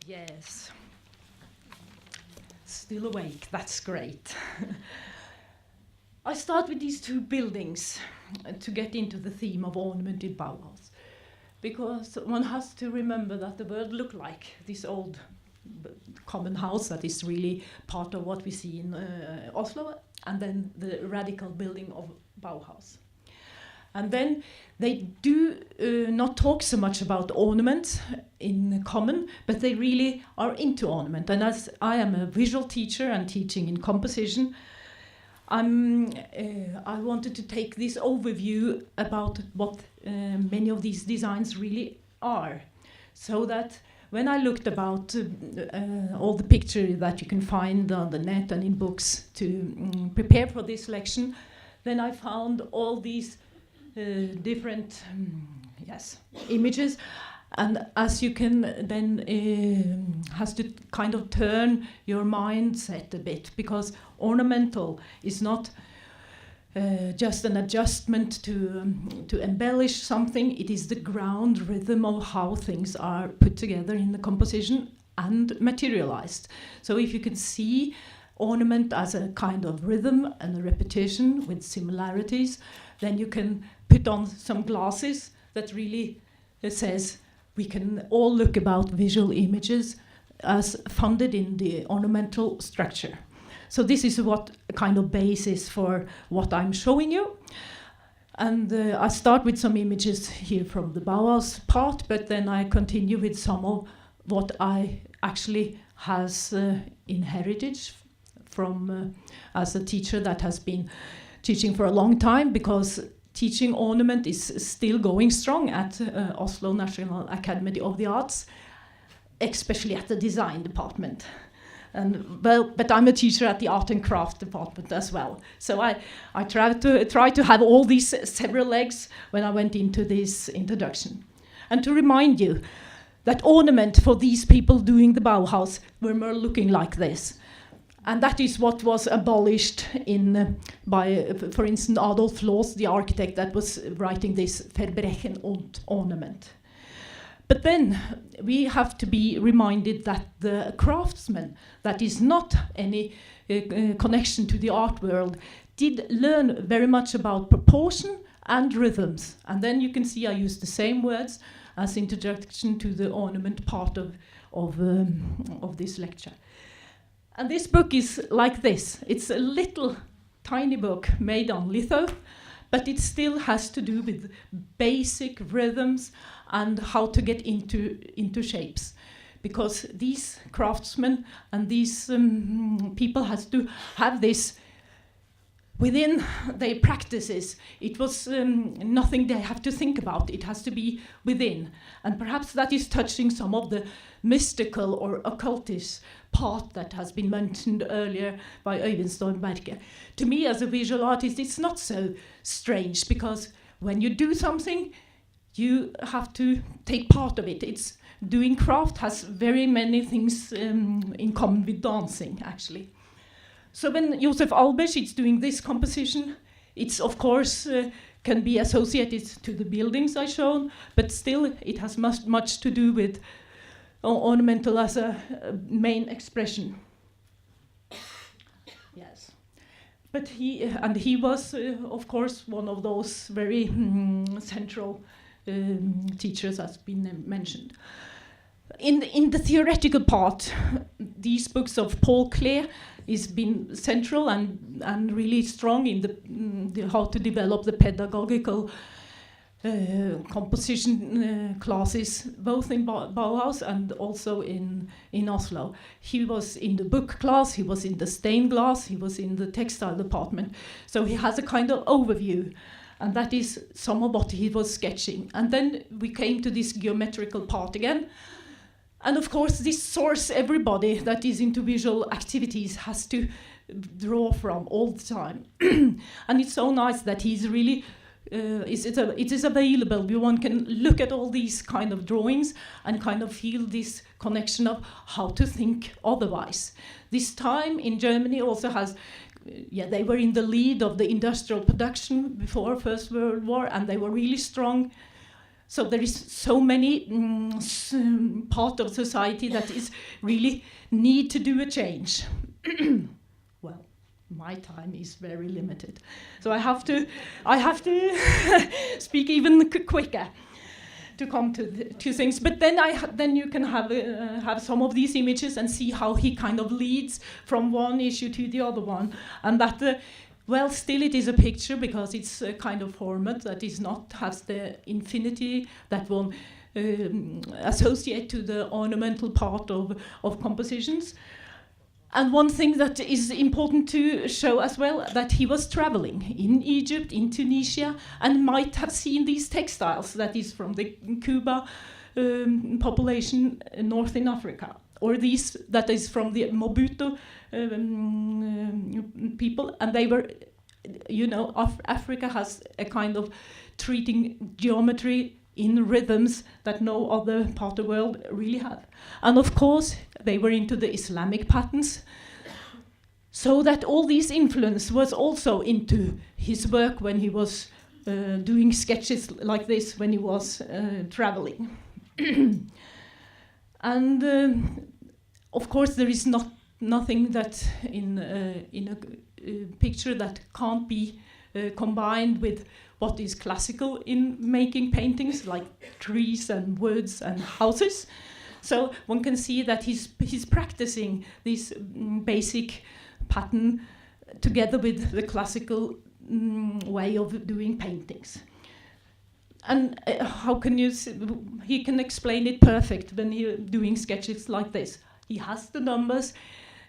Yes. Still awake, that's great. I start with these two buildings to get into the theme of ornament in Bauhaus. Because one has to remember that the world looked like this old common house that is really part of what we see in Oslo, and then the radical building of Bauhaus. And then they do not talk so much about ornament in common, but they really are into ornament. And as I am a visual teacher and teaching in composition, I wanted to take this overview about what many of these designs really are. So that when I looked about all the pictures that you can find on the net and in books to prepare for this lection, then I found all these different images, and as you can then has to kind of turn your mindset a bit, because ornamental is not just an adjustment to embellish something. It is the ground rhythm of how things are put together in the composition and materialized. So if you can see ornament as a kind of rhythm and a repetition with similarities, then you can put on some glasses that really says we can all look about visual images as funded in the ornamental structure. So this is what kind of basis for what I'm showing you. And I start with some images here from the Bauhaus part, but then I continue with some of what I actually has inherited from as a teacher that has been teaching for a long time, because teaching ornament is still going strong at Oslo National Academy of the Arts, especially at the design department. And but I'm a teacher at the art and craft department as well. So I try to have all these several legs when I went into this introduction. And to remind you that ornament for these people doing the Bauhaus were more looking like this. And that is what was abolished by, for instance, Adolf Loos, the architect that was writing this Verbrechen und Ornament. But then we have to be reminded that the craftsman, that is not any connection to the art world, did learn very much about proportion and rhythms. And then you can see I use the same words as introduction to the ornament part of this lecture. And this book is like this. It's a little tiny book made on litho, but it still has to do with basic rhythms and how to get into shapes. Because these craftsmen and these people has to have this within their practices. It was nothing they have to think about. It has to be within. And perhaps that is touching some of the mystical or occultist part that has been mentioned earlier by Øyvind Stormberg. To me, as a visual artist, it's not so strange, because when you do something, you have to take part of it. It's doing craft has very many things in common with dancing, actually. So when Josef Albers is doing this composition, it's of course can be associated to the buildings I shown, but still it has much to do with ornamental as a main expression. Yes, but he was of course one of those very central teachers, as been mentioned. In the theoretical part, these books of Paul Klee is been central and really strong in the how to develop the pedagogical composition classes, both in Bauhaus and also in Oslo. He was in the book class, he was in the stained glass, he was in the textile department. So he has a kind of overview, and that is some of what he was sketching. And then we came to this geometrical part again. And of course, this source everybody that is into visual activities has to draw from all the time. And it's so nice that he's really, it is available. One can look at all these kind of drawings and kind of feel this connection of how to think otherwise. This time in Germany also has, they were in the lead of the industrial production before First World War, and they were really strong So there is so many part of society that is really need to do a change. Well, my time is very limited, so I have to speak even quicker to come to things. But then you can have some of these images and see how he kind of leads from one issue to the other one, and that. Well, still it is a picture because it's a kind of format that is not has the infinity that one associate to the ornamental part of compositions. And one thing that is important to show as well, that he was traveling in Egypt, in Tunisia, and might have seen these textiles that is from the Cuba population north in Africa, or these that is from the Mobutu people, and they were, Africa has a kind of treating geometry in rhythms that no other part of the world really have. And of course, they were into the Islamic patterns, so that all these influence was also into his work when he was doing sketches like this when he was traveling. And of course, there is nothing that in a picture that can't be combined with what is classical in making paintings, like trees and woods and houses. So one can see that he's practicing this basic pattern together with the classical way of doing paintings. And how can you he can explain it perfect when he's doing sketches like this. He has the numbers,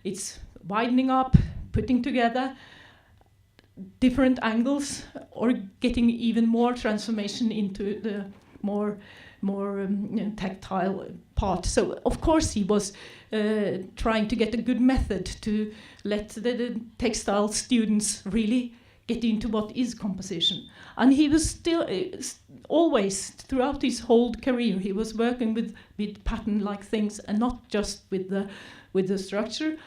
it's widening up, putting together different angles, or getting even more transformation into the more tactile part. So of course he was trying to get a good method to let the textile students really get into what is composition. And he was still always throughout his whole career he was working with pattern-like things, and not just with the structure,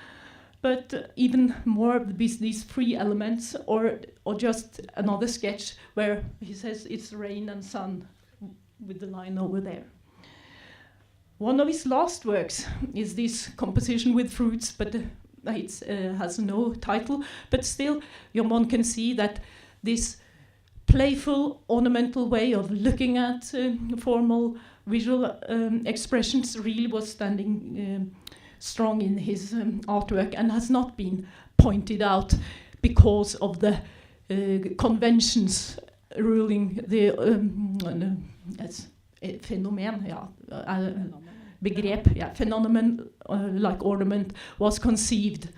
but even more these free elements, or just another sketch where he says it's rain and sun with the line over there. One of his last works is this composition with fruits, but it has no title, but still one can see that this playful ornamental way of looking at formal visual expressions really was standing strong in his artwork, and has not been pointed out because of the conventions ruling the phenomenon like ornament was conceived.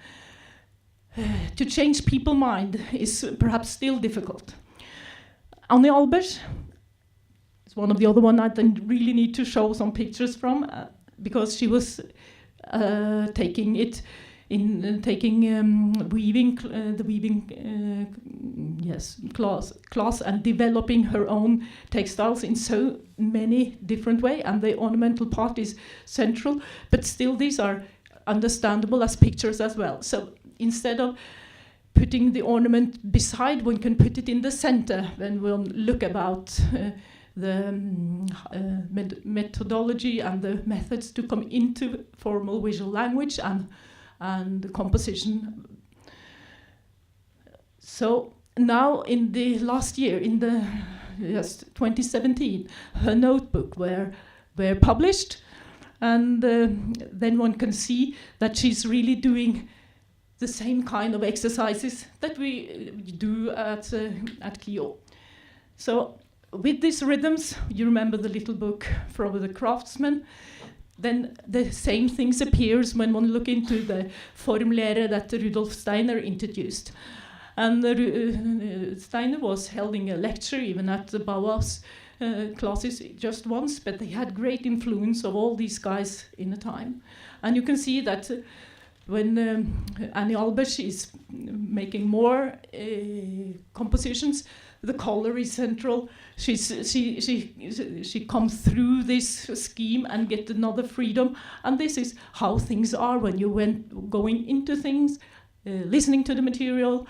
To change people's mind is perhaps still difficult. Annie Albers is one of the other ones I really need to show some pictures from, because she was taking weaving class and developing her own textiles in so many different ways, and the ornamental part is central, but still these are understandable as pictures as well. So instead of putting the ornament beside, one can put it in the center when we'll look about the methodology and the methods to come into formal visual language and composition. So now in the last year, in the 2017, her notebook were published, and then one can see that she's really doing the same kind of exercises that we do at Kio. So with these rhythms, you remember the little book from the craftsman, then the same things appears when one look into the formulare that Rudolf Steiner introduced. And Steiner was holding a lecture even at the Bauhaus classes just once, but they had great influence of all these guys in the time. And you can see that when Annie Albers is making more compositions, the color is central. She comes through this scheme and get another freedom. And this is how things are when you going into things, listening to the material,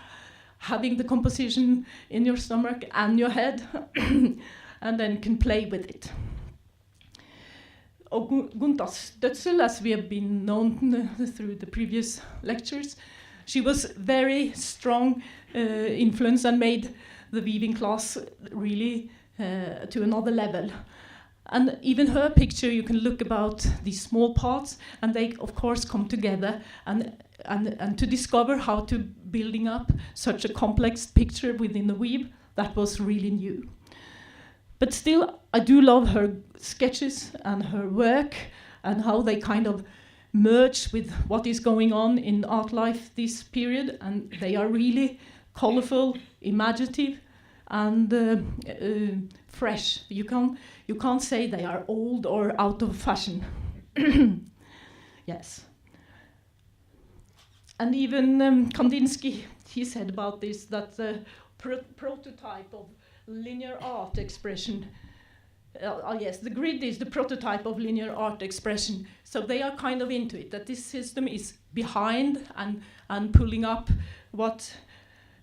having the composition in your stomach and your head, and then can play with it. Guntas Dødsel, as we have been known through the previous lectures, she was very strong influence and made the weaving class really to another level. And even her picture, you can look about these small parts, and they of course come together and to discover how to building up such a complex picture within the weave, that was really new. But still, I do love her sketches and her work and how they kind of merge with what is going on in art life this period, and they are really colorful, imaginative, and fresh. You can't say they are old or out of fashion. Yes. And even Kandinsky, he said about this, that the prototype of linear art expression, yes, the grid is the prototype of linear art expression. So they are kind of into it, that this system is behind and pulling up what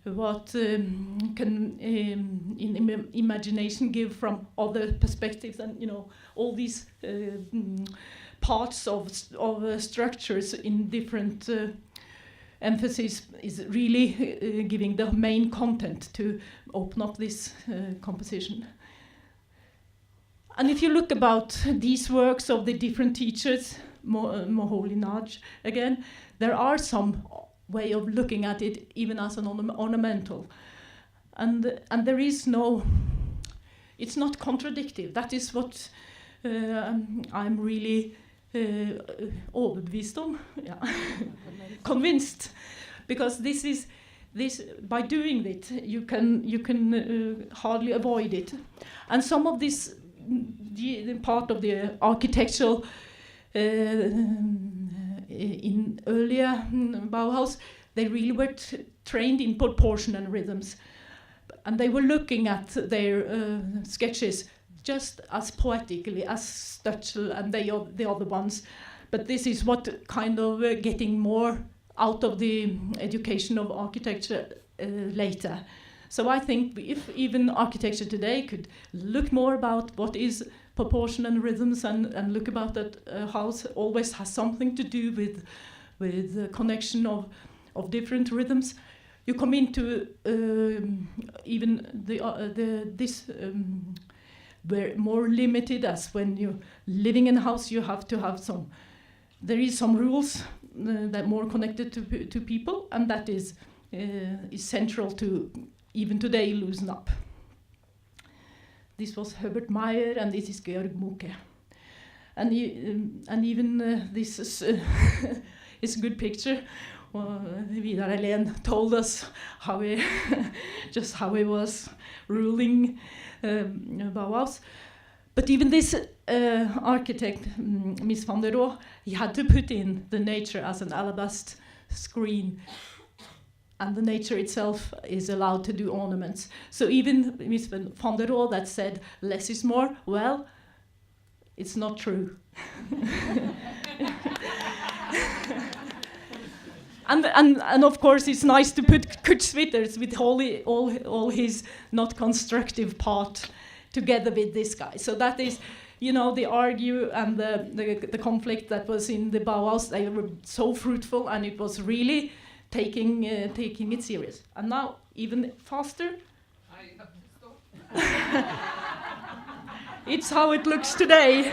can in imagination give from other perspectives, and all these parts of structures in different emphasis is really giving the main content to open up this composition. And if you look about these works of the different teachers, Moholy-Nagy again, there are some way of looking at it even as an ornamental. And there is no, it's not contradictive. That is what I'm really overbevist om, yeah. Convinced, because this by doing it you can hardly avoid it. And some of this, the part of the architectural in earlier Bauhaus, they really were trained in proportion and rhythms, and they were looking at their sketches just as poetically as Stöckel and the other ones. But this is what kind of getting more out of the education of architecture later. So I think if even architecture today could look more about what is proportion and rhythms, and look about that house always has something to do with the connection of different rhythms, you come into even this very more limited, as when you're living in a house you have to have some, there is some rules that are more connected to people, and that is central to even today loosen up. This was Herbert Meyer, and this is Georg Mucke. And even this is it's a good picture. Vidar Helén told us how he just how he was ruling Bauhaus. But even this architect, Mies van der Rohe, he had to put in the nature as an alabaster screen, and the nature itself is allowed to do ornaments. So even Mies van der Rohe that said less is more, well, it's not true. And of course it's nice to put Kurt Schwitters with all his not constructive part together with this guy. So that is, the argue and the conflict that was in the Bauhaus, they were so fruitful, and it was really taking it serious. And now even faster. I have to stop. It's how it looks today.